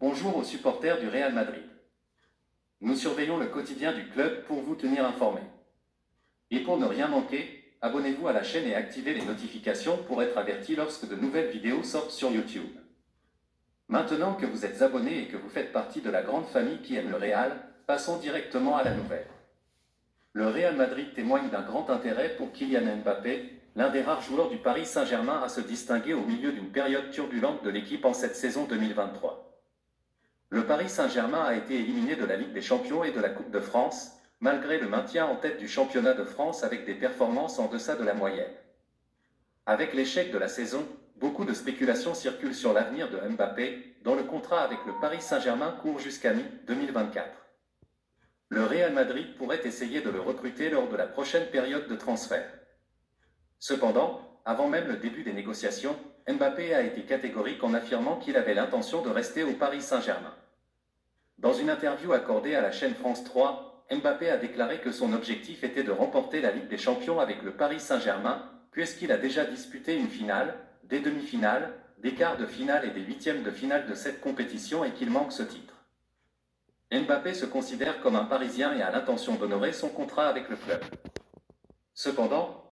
Bonjour aux supporters du Real Madrid. Nous surveillons le quotidien du club pour vous tenir informés. Et pour ne rien manquer, abonnez-vous à la chaîne et activez les notifications pour être averti lorsque de nouvelles vidéos sortent sur YouTube. Maintenant que vous êtes abonnés et que vous faites partie de la grande famille qui aime le Real, passons directement à la nouvelle. Le Real Madrid témoigne d'un grand intérêt pour Kylian Mbappé, l'un des rares joueurs du Paris Saint-Germain à se distinguer au milieu d'une période turbulente de l'équipe en cette saison 2023. Le Paris Saint-Germain a été éliminé de la Ligue des Champions et de la Coupe de France, malgré le maintien en tête du championnat de France avec des performances en deçà de la moyenne. Avec l'échec de la saison, beaucoup de spéculations circulent sur l'avenir de Mbappé, dont le contrat avec le Paris Saint-Germain court jusqu'à mi-2024. Le Real Madrid pourrait essayer de le recruter lors de la prochaine période de transfert. Cependant, avant même le début des négociations, Mbappé a été catégorique en affirmant qu'il avait l'intention de rester au Paris Saint-Germain. Dans une interview accordée à la chaîne France 3, Mbappé a déclaré que son objectif était de remporter la Ligue des Champions avec le Paris Saint-Germain, puisqu'il a déjà disputé une finale, des demi-finales, des quarts de finale et des huitièmes de finale de cette compétition et qu'il manque ce titre. Mbappé se considère comme un Parisien et a l'intention d'honorer son contrat avec le club. Cependant,